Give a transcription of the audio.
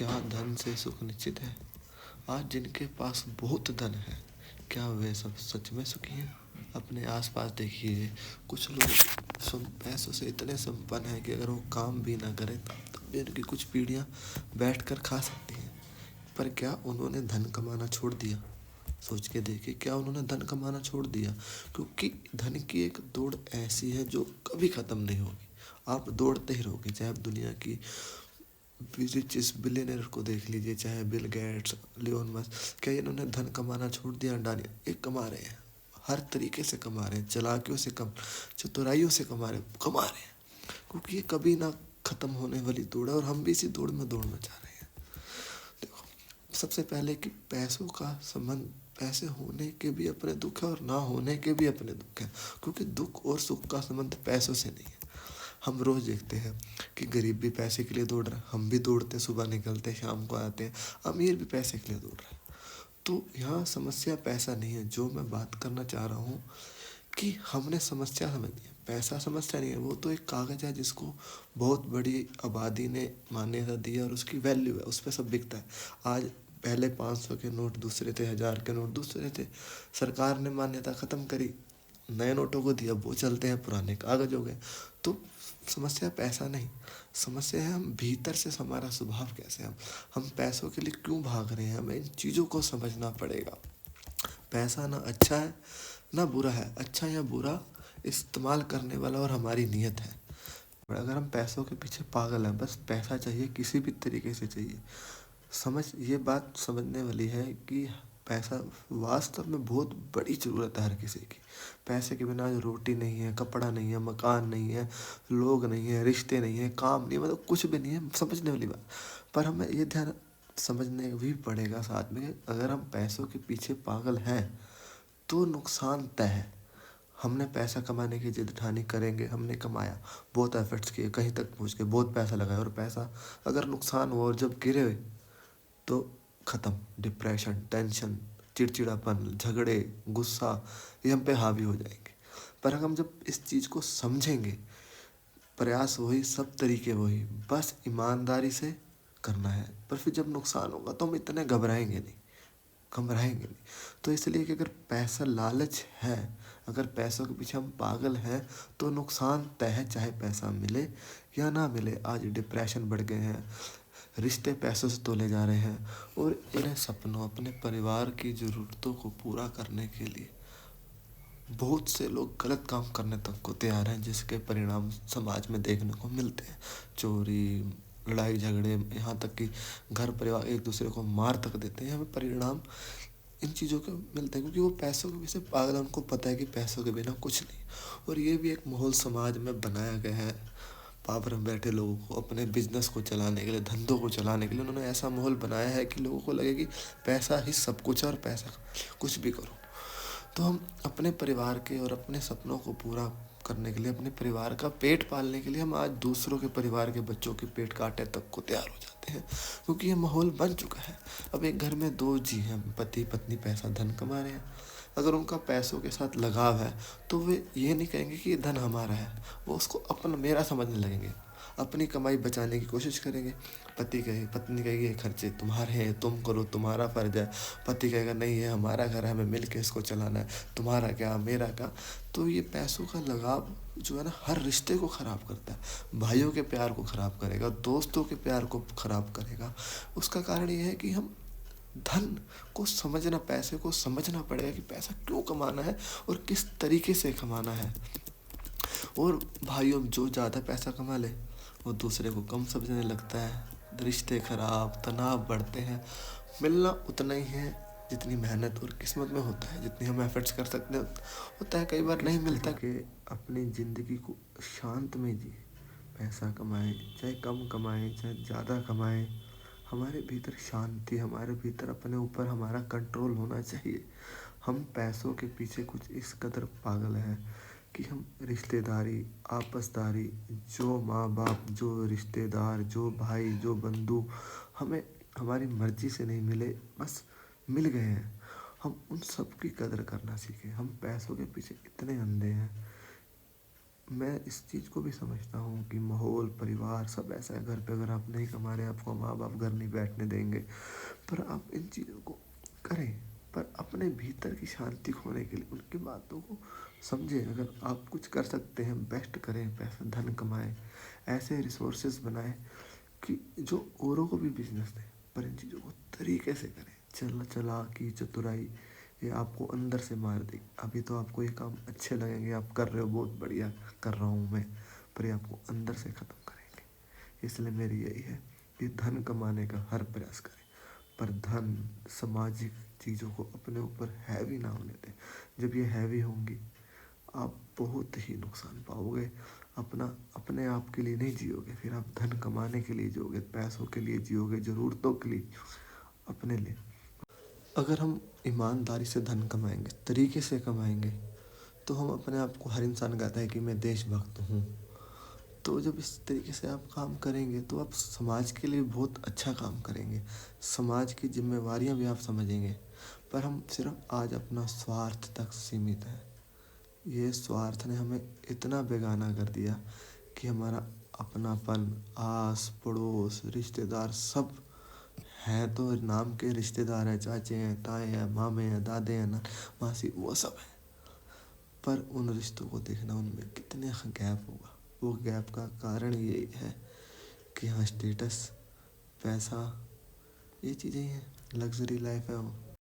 क्या धन से सुख निश्चित है? आज जिनके पास बहुत धन है, क्या वे सब सच में सुखी हैं? अपने आसपास देखिए, कुछ लोग पैसों से इतने संपन्न हैं कि अगर वो काम भी ना करें तब भी उनकी कुछ पीढ़ियां बैठकर खा सकती हैं। पर क्या उन्होंने धन कमाना छोड़ दिया? सोच के देखिए, क्या उन्होंने धन कमाना छोड़ दिया? क्योंकि धन की एक दौड़ ऐसी है जो कभी खत्म नहीं होगी। आप दौड़ते ही रहोगे, चाहे आप दुनिया की रिचेस्ट बिलियनर को देख लीजिए, चाहे बिल गेट्स, लियोन मस्क। क्या इन्होंने धन कमाना छोड़ दिया? अंडानी ये कमा रहे हैं, हर तरीके से कमा रहे हैं, चालाकियों से चतुराइयों से कमा रहे हैं, क्योंकि ये कभी ना खत्म होने वाली दौड़ है और हम भी इसी दौड़ में दौड़ना चाह रहे हैं। देखो, सबसे पहले कि पैसों का संबंध, पैसे होने के भी अपने दुख है और ना होने के भी अपने दुख है, क्योंकि दुख और सुख का संबंध पैसों से नहीं है। हम रोज देखते हैं कि गरीब भी पैसे के लिए दौड़ रहा है, हम भी दौड़ते हैं, सुबह निकलते हैं शाम को आते हैं, अमीर भी पैसे के लिए दौड़ रहा है। तो यहाँ समस्या पैसा नहीं है। जो मैं बात करना चाह रहा हूँ कि हमने समस्या समझी है, पैसा समस्या नहीं है। वो तो एक कागज़ है जिसको बहुत बड़ी आबादी ने मान्यता दी है और उसकी वैल्यू है, उस पर सब बिकता है। आज पहले 500 के नोट दूसरे थे, 1000 के नोट दूसरे थे, सरकार ने मान्यता ख़त्म करी, नए नोटों को दिया, वो चलते हैं, पुराने कागज हो गए। तो समस्या पैसा नहीं, समस्या है हम भीतर से, हमारा स्वभाव कैसे, हम पैसों के लिए क्यों भाग रहे हैं। हमें इन चीज़ों को समझना पड़ेगा। पैसा ना अच्छा है ना बुरा है, अच्छा या बुरा इस्तेमाल करने वाला और हमारी नीयत है। अगर हम पैसों के पीछे पागल हैं, बस पैसा चाहिए, किसी भी तरीके से चाहिए, ये बात समझने वाली है कि पैसा वास्तव में बहुत बड़ी ज़रूरत है हर किसी की। पैसे के बिना रोटी नहीं है, कपड़ा नहीं है, मकान नहीं है, लोग नहीं है, रिश्ते नहीं है, काम नहीं है, मतलब कुछ भी नहीं है, समझने वाली बात। पर हमें ये ध्यान समझने भी पड़ेगा साथ में, अगर हम पैसों के पीछे पागल हैं तो नुकसान तय है। हमने पैसा कमाने की जिद ठानी, करेंगे, हमने कमाया, बहुत एफर्ट्स किए, कहीं तक पहुँच गए, बहुत पैसा लगाया, और पैसा अगर नुकसान हुआ और जब गिरे तो ख़त्म। डिप्रेशन, टेंशन, चिड़चिड़ापन, झगड़े, गुस्सा, ये हम पे हावी हो जाएंगे। पर हम जब इस चीज़ को समझेंगे, प्रयास वही, सब तरीके वही, बस ईमानदारी से करना है। पर फिर जब नुकसान होगा तो हम इतने घबराएंगे नहीं। तो इसलिए कि अगर पैसा लालच है, अगर पैसों के पीछे हम पागल हैं तो नुकसान तय है, चाहे पैसा मिले या ना मिले। आज डिप्रेशन बढ़ गए हैं, रिश्ते पैसों से तोले जा रहे हैं, और इन्हें सपनों, अपने परिवार की ज़रूरतों को पूरा करने के लिए बहुत से लोग गलत काम करने तक को तैयार हैं, जिसके परिणाम समाज में देखने को मिलते हैं। चोरी, लड़ाई झगड़े, यहाँ तक कि घर परिवार एक दूसरे को मार तक देते हैं। हमें परिणाम इन चीज़ों के मिलते हैं क्योंकि वो पैसों के पीछे पागल हैं, उनको पता है कि पैसों के बिना कुछ नहीं। और ये भी एक माहौल समाज में बनाया गया है, पावर में बैठे लोगों को अपने बिजनेस को चलाने के लिए, धंधों को चलाने के लिए उन्होंने ऐसा माहौल बनाया है कि लोगों को लगे कि पैसा ही सब कुछ है और पैसा कुछ भी करो। तो हम अपने परिवार के और अपने सपनों को पूरा करने के लिए, अपने परिवार का पेट पालने के लिए, हम आज दूसरों के परिवार के बच्चों के पेट काटे तक को तैयार हो जाते हैं, क्योंकि ये माहौल बन चुका है। अब एक घर में दो जी हैं, पति पत्नी, पैसा धन कमा रहे हैं। अगर उनका पैसों के साथ लगाव है तो वे ये नहीं कहेंगे कि ये धन हमारा है, वो उसको अपना मेरा समझने लगेंगे, अपनी कमाई बचाने की कोशिश करेंगे। पत्नी कहेगी ये खर्चे तुम्हारे हैं, तुम करो, तुम्हारा फर्ज है। पति कहेगा नहीं, ये हमारा घर है, हमें मिल के इसको चलाना है, तुम्हारा क्या मेरा क्या। तो ये पैसों का लगाव जो है ना, हर रिश्ते को ख़राब करता है, भाइयों के प्यार को ख़राब करेगा, दोस्तों के प्यार को ख़राब करेगा। उसका कारण ये है कि हम धन को समझना, पैसे को समझना पड़ेगा कि पैसा क्यों कमाना है और किस तरीके से कमाना है। और भाइयों, जो ज़्यादा पैसा कमा ले वो दूसरे को कम समझने लगता है, रिश्ते खराब, तनाव बढ़ते हैं। मिलना उतना ही है जितनी मेहनत और किस्मत में होता है, जितनी हम एफर्ट्स कर सकते हैं होता है, कई बार नहीं मिलता। कि अपनी ज़िंदगी को शांत में जिए, पैसा कमाएं, चाहे कम कमाएं चाहे ज़्यादा कमाएं, हमारे भीतर शांति, हमारे भीतर अपने ऊपर हमारा कंट्रोल होना चाहिए। हम पैसों के पीछे कुछ इस कदर पागल हैं कि हम रिश्तेदारी, आपसदारी, जो माँ बाप, जो रिश्तेदार, जो भाई, जो बंधु हमें हमारी मर्जी से नहीं मिले, बस मिल गए हैं, हम उन सब की कदर करना सीखें। हम पैसों के पीछे इतने अंधे हैं। मैं इस चीज़ को भी समझता हूँ कि माहौल, परिवार सब ऐसा है, घर पे अगर आप नहीं कमा रहे, आपको माँ-बाप घर नहीं बैठने देंगे। पर आप इन चीज़ों को करें, पर अपने भीतर की शांति खोने के लिए उनकी बातों को समझें। अगर आप कुछ कर सकते हैं, बेस्ट करें, पैसा धन कमाएँ, ऐसे रिसोर्सेज़ बनाएँ कि जो औरों को भी बिज़नेस दें, पर इन चीज़ों को तरीके से करें। चालाकी, चतुराई ये आपको अंदर से मार देगी। अभी तो आपको ये काम अच्छे लगेंगे, आप कर रहे हो, बहुत बढ़िया कर रहा हूँ मैं, पर ये आपको अंदर से ख़त्म करेंगे। इसलिए मेरी यही है कि धन कमाने का हर प्रयास करें, पर धन, सामाजिक चीज़ों को अपने ऊपर हैवी ना होने दें। जब ये हैवी होंगी, आप बहुत ही नुकसान पाओगे। अपने आप के लिए नहीं जियोगे, फिर आप धन कमाने के लिए जियोगे, पैसों के लिए जियोगे, ज़रूरतों के लिए, अपने लिए। अगर हम ईमानदारी से धन कमाएंगे, तरीके से कमाएंगे, तो हम अपने आप को, हर इंसान कहता है कि मैं देशभक्त हूँ। तो जब इस तरीके से आप काम करेंगे तो आप समाज के लिए बहुत अच्छा काम करेंगे, समाज की जिम्मेवारियां भी आप समझेंगे। पर हम सिर्फ आज अपना स्वार्थ तक सीमित हैं। ये स्वार्थ ने हमें इतना बेगाना कर दिया कि हमारा अपनापन, आस पड़ोस, रिश्तेदार सब हैं, तो नाम के रिश्तेदार हैं, चाचे हैं, ताए हैं, मामे हैं, दादे हैं ना, मासी, वो सब है। पर उन रिश्तों को देखना, उनमें कितने गैप होगा। वो गैप का कारण यही है कि हाँ, स्टेटस, पैसा, ये चीज़ें ही हैं, लग्जरी लाइफ है वो।